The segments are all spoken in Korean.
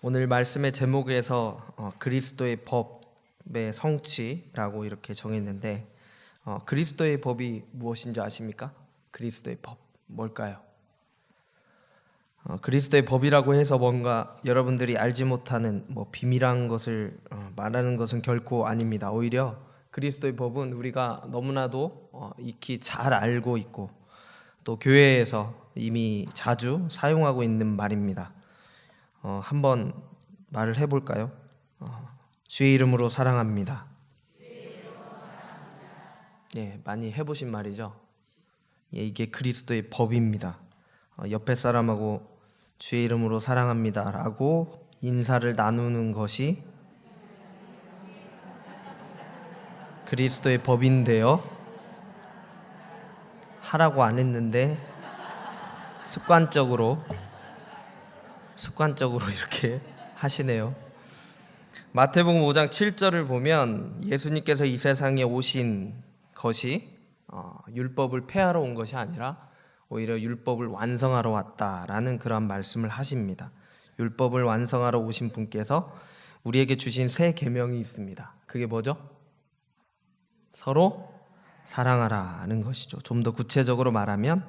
오늘 말씀의 제목에서 그리스도의 법의 성취라고 이렇게 정했는데 그리스도의 법이 무엇인지 아십니까? 그리스도의 법 뭘까요? 그리스도의 법이라고 해서 뭔가 여러분들이 알지 못하는 비밀한 것을 말하는 것은 결코 아닙니다. 오히려 그리스도의 법은 우리가 너무나도 익히 잘 알고 있고 또 교회에서 이미 자주 사용하고 있는 말입니다. 한번 말을 해볼까요? 주의 이름으로 사랑합니다. 예, 많이 해보신 말이죠. 예, 이게 그리스도의 법입니다. 옆에 사람하고 주의 이름으로 사랑합니다 라고 인사를 나누는 것이 그리스도의 법인데요. 하라고 안 했는데 습관적으로 이렇게 하시네요. 마태복음 5장 7절을 보면 예수님께서 이 세상에 오신 것이 율법을 폐하러 온 것이 아니라 오히려 율법을 완성하러 왔다라는 그런 말씀을 하십니다. 율법을 완성하러 오신 분께서 우리에게 주신 새 계명이 있습니다. 그게 뭐죠? 서로 사랑하라는 것이죠. 좀 더 구체적으로 말하면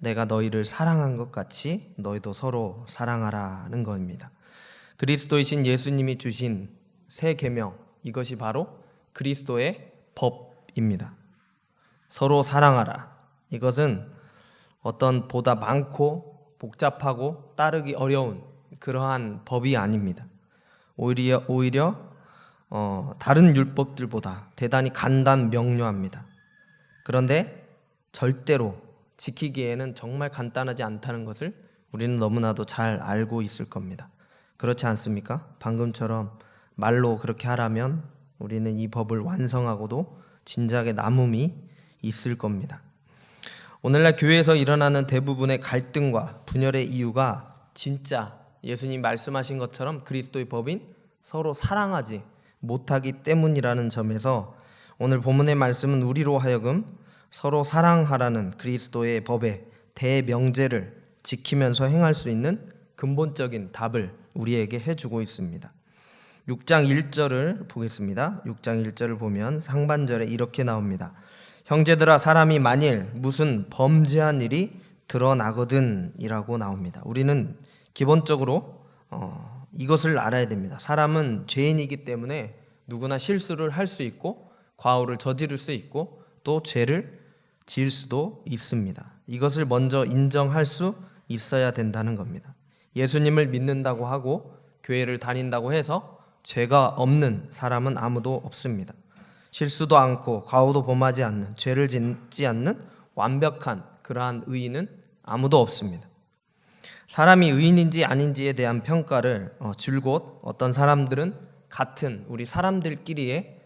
내가 너희를 사랑한 것 같이 너희도 서로 사랑하라는 겁니다. 그리스도이신 예수님이 주신 새 계명, 이것이 바로 그리스도의 법입니다. 서로 사랑하라. 이것은 어떤 보다 많고 복잡하고 따르기 어려운 그러한 법이 아닙니다. 오히려 다른 율법들보다 대단히 간단 명료합니다. 그런데 절대로 지키기에는 정말 간단하지 않다는 것을 우리는 너무나도 잘 알고 있을 겁니다. 그렇지 않습니까? 방금처럼 말로 그렇게 하라면 우리는 이 법을 완성하고도 진작에 남음이 있을 겁니다. 오늘날 교회에서 일어나는 대부분의 갈등과 분열의 이유가 진짜 예수님 말씀하신 것처럼 그리스도의 법인 서로 사랑하지 못하기 때문이라는 점에서 오늘 본문의 말씀은 우리로 하여금 서로 사랑하라는 그리스도의 법의 대명제를 지키면서 행할 수 있는 근본적인 답을 우리에게 해주고 있습니다. 6장 1절을 보겠습니다. 6장 1절을 보면 상반절에 이렇게 나옵니다. 형제들아, 사람이 만일 무슨 범죄한 일이 드러나거든 이라고 나옵니다. 우리는 기본적으로 이것을 알아야 됩니다. 사람은 죄인이기 때문에 누구나 실수를 할 수 있고 과오를 저지를 수 있고 또 죄를 지을 수도 있습니다. 이것을 먼저 인정할 수 있어야 된다는 겁니다. 예수님을 믿는다고 하고 교회를 다닌다고 해서 죄가 없는 사람은 아무도 없습니다. 실수도 않고 과오도 범하지 않는, 죄를 짓지 않는 완벽한 그러한 의인은 아무도 없습니다. 사람이 의인인지 아닌지에 대한 평가를 줄곧 어떤 사람들은 같은 우리 사람들끼리에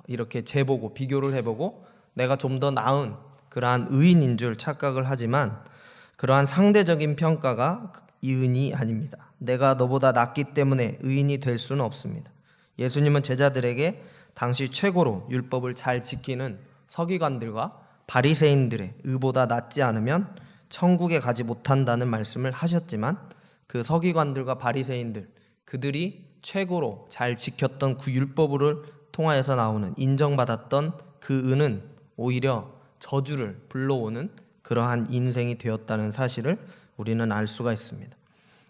이렇게 재보고 비교를 해보고 내가 좀 더 나은 그러한 의인인 줄 착각을 하지만 그러한 상대적인 평가가 의인이 아닙니다. 내가 너보다 낫기 때문에 의인이 될 수는 없습니다. 예수님은 제자들에게 당시 최고로 율법을 잘 지키는 서기관들과 바리새인들의 의보다 낫지 않으면 천국에 가지 못한다는 말씀을 하셨지만 그 서기관들과 바리새인들, 그들이 최고로 잘 지켰던 그 율법을 통하여서 나오는 인정받았던 그 의는 오히려 저주를 불러오는 그러한 인생이 되었다는 사실을 우리는 알 수가 있습니다.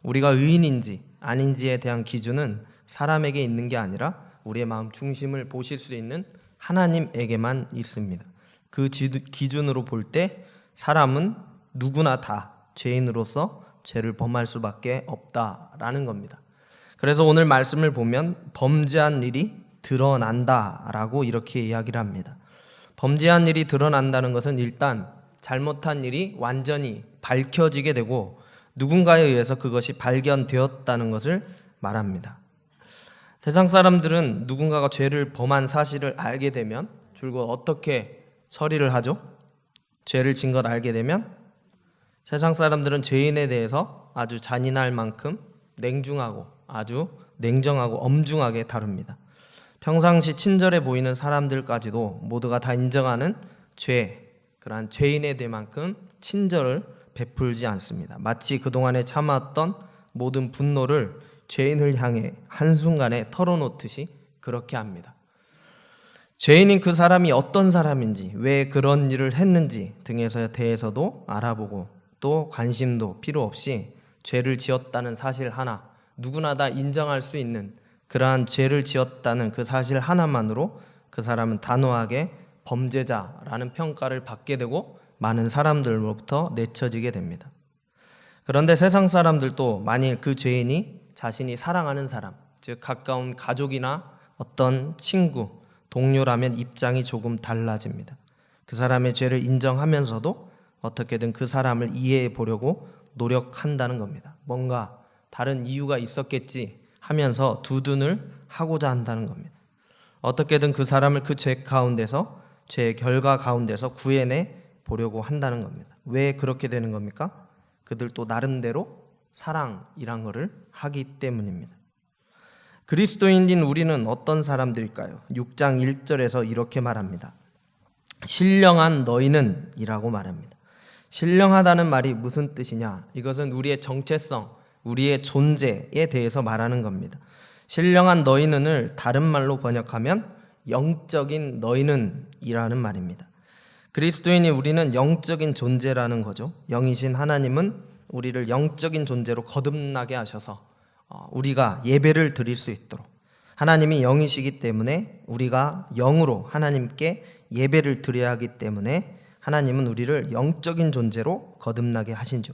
우리가 의인인지 아닌지에 대한 기준은 사람에게 있는 게 아니라 우리의 마음 중심을 보실 수 있는 하나님에게만 있습니다. 그 기준으로 볼 때 사람은 누구나 다 죄인으로서 죄를 범할 수밖에 없다라는 겁니다. 그래서 오늘 말씀을 보면 범죄한 일이 드러난다라고 이렇게 이야기를 합니다. 범죄한 일이 드러난다는 것은 일단 잘못한 일이 완전히 밝혀지게 되고 누군가에 의해서 그것이 발견되었다는 것을 말합니다. 세상 사람들은 누군가가 죄를 범한 사실을 알게 되면 줄곧 어떻게 처리를 하죠? 죄를 진 걸 알게 되면 세상 사람들은 죄인에 대해서 아주 잔인할 만큼 냉중하고 아주 냉정하고 엄중하게 다룹니다. 평상시 친절해 보이는 사람들까지도 모두가 다 인정하는 그러한 죄인에 대해만큼 친절을 베풀지 않습니다. 마치 그동안에 참았던 모든 분노를 죄인을 향해 한순간에 털어놓듯이 그렇게 합니다. 죄인인 그 사람이 어떤 사람인지, 왜 그런 일을 했는지 등에서 대해서도 알아보고 또 관심도 필요 없이 죄를 지었다는 사실 하나, 누구나 다 인정할 수 있는 그러한 죄를 지었다는 그 사실 하나만으로 그 사람은 단호하게 범죄자라는 평가를 받게 되고 많은 사람들로부터 내쳐지게 됩니다. 그런데 세상 사람들도 만일 그 죄인이 자신이 사랑하는 사람, 즉 가까운 가족이나 어떤 친구, 동료라면 입장이 조금 달라집니다. 그 사람의 죄를 인정하면서도 어떻게든 그 사람을 이해해 보려고 노력한다는 겁니다. 뭔가 다른 이유가 있었겠지 하면서 두둔을 하고자 한다는 겁니다. 어떻게든 그 사람을 그 죄 가운데서, 죄의 결과 가운데서 구해내 보려고 한다는 겁니다. 왜 그렇게 되는 겁니까? 그들도 나름대로 사랑이란 것을 하기 때문입니다. 그리스도인인 우리는 어떤 사람들일까요? 6장 1절에서 이렇게 말합니다. 신령한 너희는 이라고 말합니다. 신령하다는 말이 무슨 뜻이냐? 이것은 우리의 정체성, 우리의 존재에 대해서 말하는 겁니다. 신령한 너희는을 다른 말로 번역하면 영적인 너희는 이라는 말입니다. 그리스도인이 우리는 영적인 존재라는 거죠. 영이신 하나님은 우리를 영적인 존재로 거듭나게 하셔서 우리가 예배를 드릴 수 있도록, 하나님이 영이시기 때문에 우리가 영으로 하나님께 예배를 드려야 하기 때문에 하나님은 우리를 영적인 존재로 거듭나게 하신죠.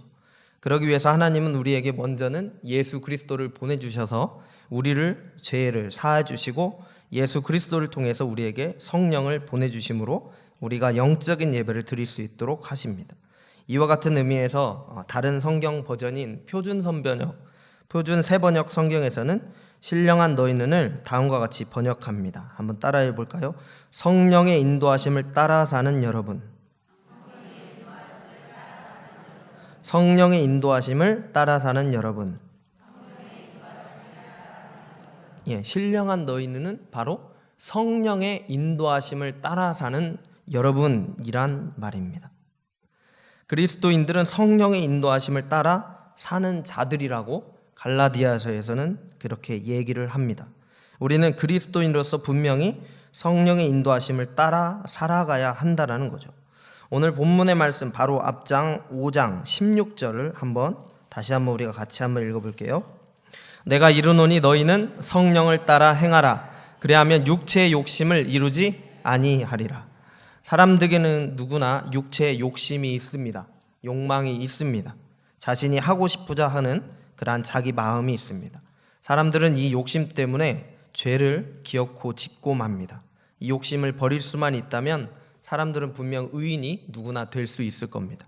그러기 위해서 하나님은 우리에게 먼저는 예수 그리스도를 보내주셔서 우리를 죄를 사해 주시고 예수 그리스도를 통해서 우리에게 성령을 보내주심으로 우리가 영적인 예배를 드릴 수 있도록 하십니다. 이와 같은 의미에서 다른 성경 버전인 표준 세번역 성경에서는 신령한 너희는을 다음과 같이 번역합니다. 한번 따라해 볼까요? 성령의 인도하심을 따라 사는 여러분. 성령의 인도하심을 따라 사는 여러분. 예, 신령한 너희는 바로 성령의 인도하심을 따라 사는 여러분이란 말입니다. 그리스도인들은 성령의 인도하심을 따라 사는 자들이라고 갈라디아서에서는 그렇게 얘기를 합니다. 우리는 그리스도인으로서 분명히 성령의 인도하심을 따라 살아가야 한다는 거죠. 오늘 본문의 말씀 바로 앞장 5장 16절을 다시 한번 우리가 같이 한번 읽어볼게요. 내가 이르노니 너희는 성령을 따라 행하라. 그리하면 육체의 욕심을 이루지 아니하리라. 사람들에게는 누구나 육체의 욕심이 있습니다. 욕망이 있습니다. 자신이 하고 싶고자 하는 그러한 자기 마음이 있습니다. 사람들은 이 욕심 때문에 죄를 기어코 짓고 맙니다. 이 욕심을 버릴 수만 있다면 사람들은 분명 의인이 누구나 될 수 있을 겁니다.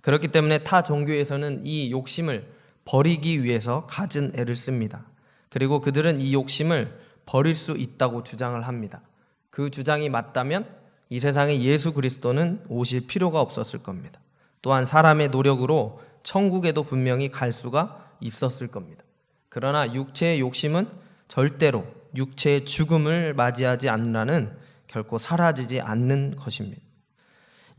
그렇기 때문에 타 종교에서는 이 욕심을 버리기 위해서 갖은 애를 씁니다. 그리고 그들은 이 욕심을 버릴 수 있다고 주장을 합니다. 그 주장이 맞다면 이 세상에 예수 그리스도는 오실 필요가 없었을 겁니다. 또한 사람의 노력으로 천국에도 분명히 갈 수가 있었을 겁니다. 그러나 육체의 욕심은 절대로 육체의 죽음을 맞이하지 않으라는 결코 사라지지 않는 것입니다.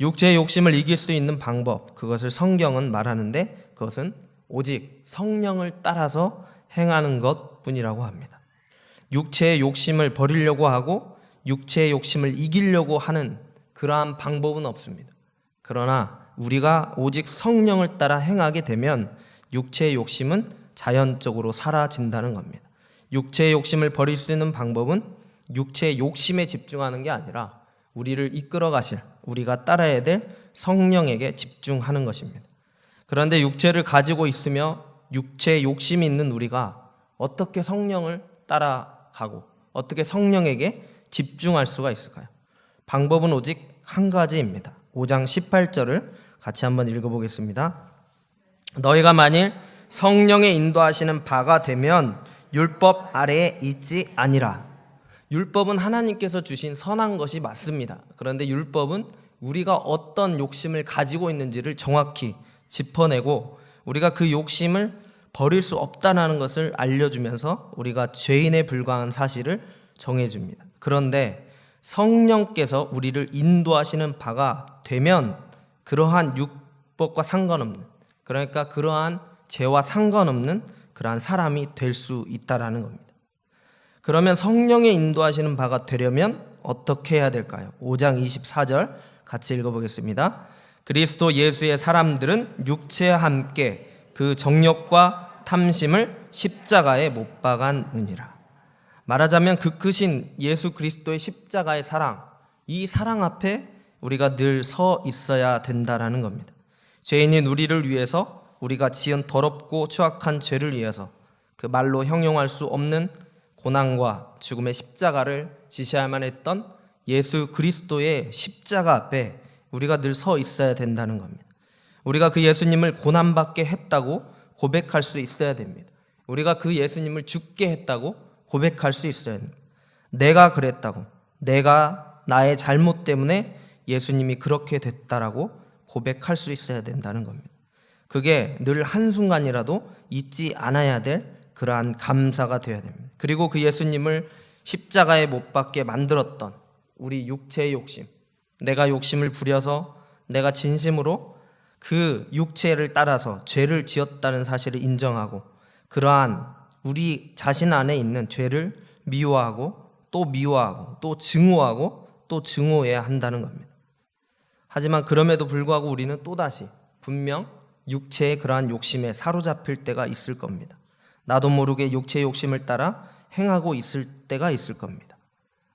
육체의 욕심을 이길 수 있는 방법, 그것을 성경은 말하는데 그것은 오직 성령을 따라서 행하는 것뿐이라고 합니다. 육체의 욕심을 버리려고 하고 육체의 욕심을 이기려고 하는 그러한 방법은 없습니다. 그러나 우리가 오직 성령을 따라 행하게 되면 육체의 욕심은 자연적으로 사라진다는 겁니다. 육체의 욕심을 버릴 수 있는 방법은 육체의 욕심에 집중하는 게 아니라 우리를 이끌어 가실, 우리가 따라야 될 성령에게 집중하는 것입니다. 그런데 육체를 가지고 있으며 육체의 욕심이 있는 우리가 어떻게 성령을 따라가고 어떻게 성령에게 집중할 수가 있을까요? 방법은 오직 한 가지입니다. 5장 18절을 같이 한번 읽어보겠습니다. 너희가 만일 성령의 인도하시는 바가 되면 율법 아래에 있지 아니라. 율법은 하나님께서 주신 선한 것이 맞습니다. 그런데 율법은 우리가 어떤 욕심을 가지고 있는지를 정확히 짚어내고 우리가 그 욕심을 버릴 수 없다는 것을 알려주면서 우리가 죄인에 불과한 사실을 정해줍니다. 그런데 성령께서 우리를 인도하시는 바가 되면 그러한 율법과 상관없는, 그러니까 그러한 죄와 상관없는 그러한 사람이 될 수 있다라는 겁니다. 그러면 성령의 인도하시는 바가 되려면 어떻게 해야 될까요? 5장 24절 같이 읽어보겠습니다. 그리스도 예수의 사람들은 육체와 함께 그 정욕과 탐심을 십자가에 못 박았느니라. 말하자면 그 크신 예수 그리스도의 십자가의 사랑, 이 사랑 앞에 우리가 늘 서 있어야 된다라는 겁니다. 죄인인 우리를 위해서, 우리가 지은 더럽고 추악한 죄를 위해서 그 말로 형용할 수 없는 고난과 죽음의 십자가를 지셔야만 했던 예수 그리스도의 십자가 앞에 우리가 늘 서 있어야 된다는 겁니다. 우리가 그 예수님을 고난받게 했다고 고백할 수 있어야 됩니다. 우리가 그 예수님을 죽게 했다고 고백할 수 있어야 됩니다. 내가 그랬다고, 내가 나의 잘못 때문에 예수님이 그렇게 됐다라고 고백할 수 있어야 된다는 겁니다. 그게 늘 한순간이라도 잊지 않아야 될 그러한 감사가 되어야 됩니다. 그리고 그 예수님을 십자가에 못 박게 만들었던 우리 육체의 욕심, 내가 욕심을 부려서 내가 진심으로 그 육체를 따라서 죄를 지었다는 사실을 인정하고 그러한 우리 자신 안에 있는 죄를 미워하고 또 증오하고 또 증오해야 한다는 겁니다. 하지만 그럼에도 불구하고 우리는 또다시 분명 육체의 그러한 욕심에 사로잡힐 때가 있을 겁니다. 나도 모르게 육체의 욕심을 따라 행하고 있을 때가 있을 겁니다.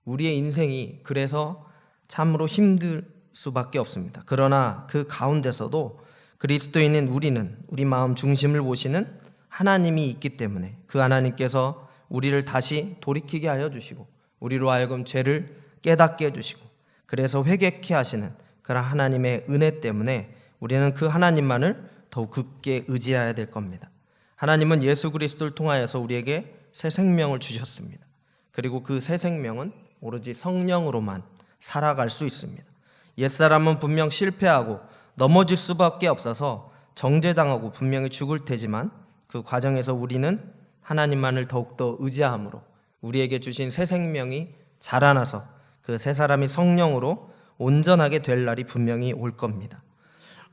우리의 인생이 그래서 참으로 힘들 수밖에 없습니다. 그러나 그 가운데서도 그리스도인인 우리는 우리 마음 중심을 보시는 하나님이 있기 때문에 그 하나님께서 우리를 다시 돌이키게 하여 주시고 우리로 하여금 죄를 깨닫게 해주시고 그래서 회개케 하시는 그런 하나님의 은혜 때문에 우리는 그 하나님만을 더욱 굳게 의지해야 될 겁니다. 하나님은 예수 그리스도를 통하여서 우리에게 새 생명을 주셨습니다. 그리고 그 새 생명은 오로지 성령으로만 살아갈 수 있습니다. 옛사람은 분명 실패하고 넘어질 수밖에 없어서 정죄당하고 분명히 죽을 테지만 그 과정에서 우리는 하나님만을 더욱더 의지함으로 우리에게 주신 새 생명이 자라나서 그 새 사람이 성령으로 온전하게 될 날이 분명히 올 겁니다.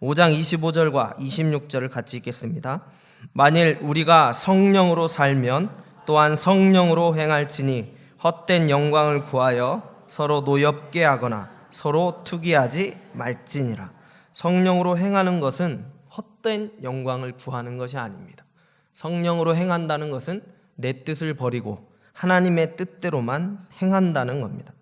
5장 25절과 26절을 같이 읽겠습니다. 만일 우리가 성령으로 살면 또한 성령으로 행할지니 헛된 영광을 구하여 서로 노엽게 하거나 서로 투기하지 말지니라. 성령으로 행하는 것은 헛된 영광을 구하는 것이 아닙니다. 성령으로 행한다는 것은 내 뜻을 버리고 하나님의 뜻대로만 행한다는 겁니다.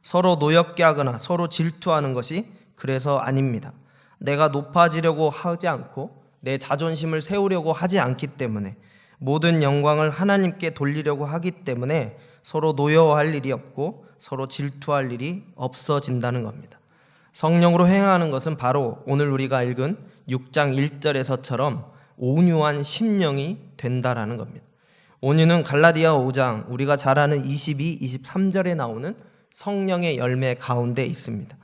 서로 노엽게 하거나 서로 질투하는 것이 그래서 아닙니다. 내가 높아지려고 하지 않고 내 자존심을 세우려고 하지 않기 때문에 모든 영광을 하나님께 돌리려고 하기 때문에 서로 노여워할 일이 없고 서로 질투할 일이 없어진다는 겁니다. 성령으로 행하는 것은 바로 오늘 우리가 읽은 6장 1절에서처럼 온유한 심령이 된다라는 겁니다. 온유는 갈라디아 5장 우리가 잘 아는 22, 23절에 나오는 성령의 열매 가운데 있습니다.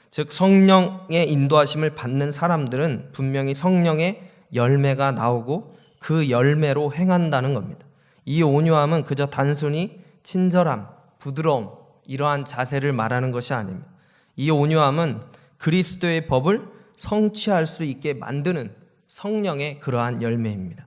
즉 성령의 인도하심을 받는 사람들은 분명히 성령의 열매가 나오고 그 열매로 행한다는 겁니다. 이 온유함은 그저 단순히 친절함, 부드러움 이러한 자세를 말하는 것이 아닙니다. 이 온유함은 그리스도의 법을 성취할 수 있게 만드는 성령의 그러한 열매입니다.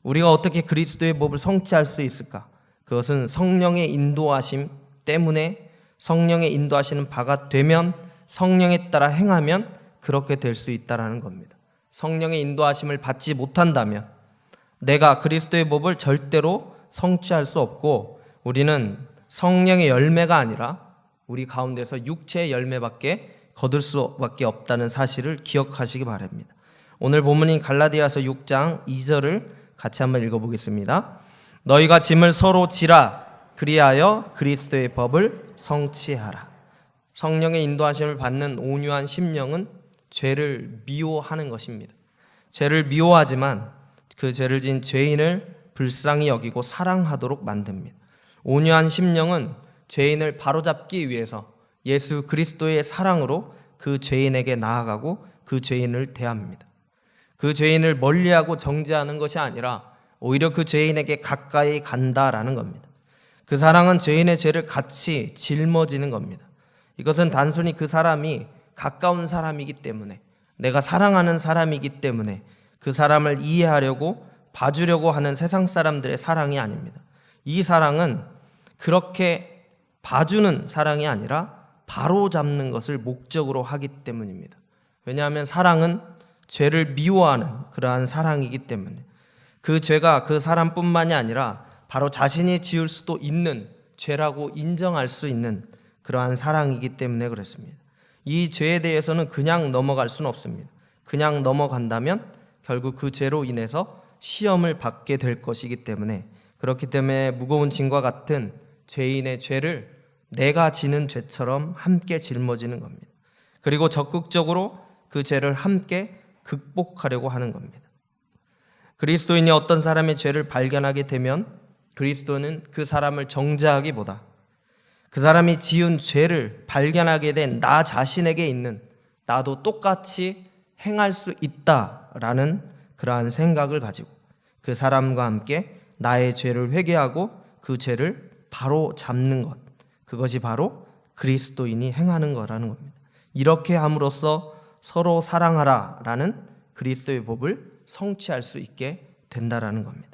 우리가 어떻게 그리스도의 법을 성취할 수 있을까? 그것은 성령의 인도하심 때문에 성령의 인도하시는 바가 되면 성령에 따라 행하면 그렇게 될 수 있다는 겁니다. 성령의 인도하심을 받지 못한다면 내가 그리스도의 법을 절대로 성취할 수 없고 우리는 성령의 열매가 아니라 우리 가운데서 육체의 열매밖에 거둘 수밖에 없다는 사실을 기억하시기 바랍니다. 오늘 본문인 갈라디아서 6장 2절을 같이 한번 읽어보겠습니다. 너희가 짐을 서로 지라 그리하여 그리스도의 법을 성취하라. 성령의 인도하심을 받는 온유한 심령은 죄를 미워하는 것입니다. 죄를 미워하지만 그 죄를 지은 죄인을 불쌍히 여기고 사랑하도록 만듭니다. 온유한 심령은 죄인을 바로잡기 위해서 예수 그리스도의 사랑으로 그 죄인에게 나아가고 그 죄인을 대합니다. 그 죄인을 멀리하고 정죄하는 것이 아니라 오히려 그 죄인에게 가까이 간다라는 겁니다. 그 사랑은 죄인의 죄를 같이 짊어지는 겁니다. 이것은 단순히 그 사람이 가까운 사람이기 때문에 내가 사랑하는 사람이기 때문에 그 사람을 이해하려고 봐주려고 하는 세상 사람들의 사랑이 아닙니다. 이 사랑은 그렇게 봐주는 사랑이 아니라 바로잡는 것을 목적으로 하기 때문입니다. 왜냐하면 사랑은 죄를 미워하는 그러한 사랑이기 때문에, 그 죄가 그 사람뿐만이 아니라 바로 자신이 지을 수도 있는 죄라고 인정할 수 있는 그러한 사랑이기 때문에 그렇습니다. 이 죄에 대해서는 그냥 넘어갈 수는 없습니다. 그냥 넘어간다면 결국 그 죄로 인해서 시험을 받게 될 것이기 때문에, 그렇기 때문에 무거운 짐과 같은 죄인의 죄를 내가 지는 죄처럼 함께 짊어지는 겁니다. 그리고 적극적으로 그 죄를 함께 극복하려고 하는 겁니다. 그리스도인이 어떤 사람의 죄를 발견하게 되면 그리스도는 그 사람을 정죄하기보다 그 사람이 지은 죄를 발견하게 된 나 자신에게 있는 나도 똑같이 행할 수 있다라는 그러한 생각을 가지고 그 사람과 함께 나의 죄를 회개하고 그 죄를 바로 잡는 것, 그것이 바로 그리스도인이 행하는 거라는 겁니다. 이렇게 함으로써 서로 사랑하라라는 그리스도의 법을 성취할 수 있게 된다라는 겁니다.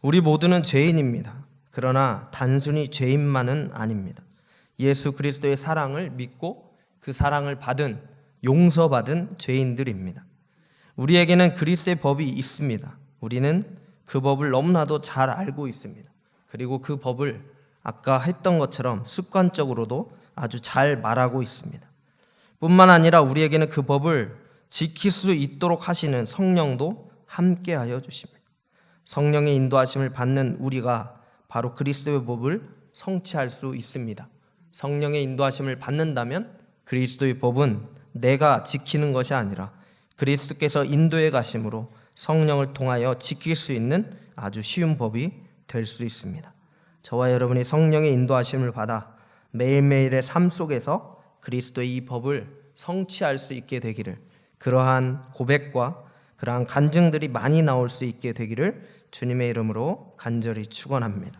우리 모두는 죄인입니다. 그러나 단순히 죄인만은 아닙니다. 예수 그리스도의 사랑을 믿고 그 사랑을 받은, 용서받은 죄인들입니다. 우리에게는 그리스도의 법이 있습니다. 우리는 그 법을 너무나도 잘 알고 있습니다. 그리고 그 법을 아까 했던 것처럼 습관적으로도 아주 잘 말하고 있습니다. 뿐만 아니라 우리에게는 그 법을 지킬 수 있도록 하시는 성령도 함께하여 주십니다. 성령의 인도하심을 받는 우리가 바로 그리스도의 법을 성취할 수 있습니다. 성령의 인도하심을 받는다면 그리스도의 법은 내가 지키는 것이 아니라 그리스도께서 인도해 가심으로 성령을 통하여 지킬 수 있는 아주 쉬운 법이 될 수 있습니다. 저와 여러분이 성령의 인도하심을 받아 매일매일의 삶 속에서 그리스도의 이 법을 성취할 수 있게 되기를, 그러한 고백과 그러한 간증들이 많이 나올 수 있게 되기를 주님의 이름으로 간절히 축원합니다.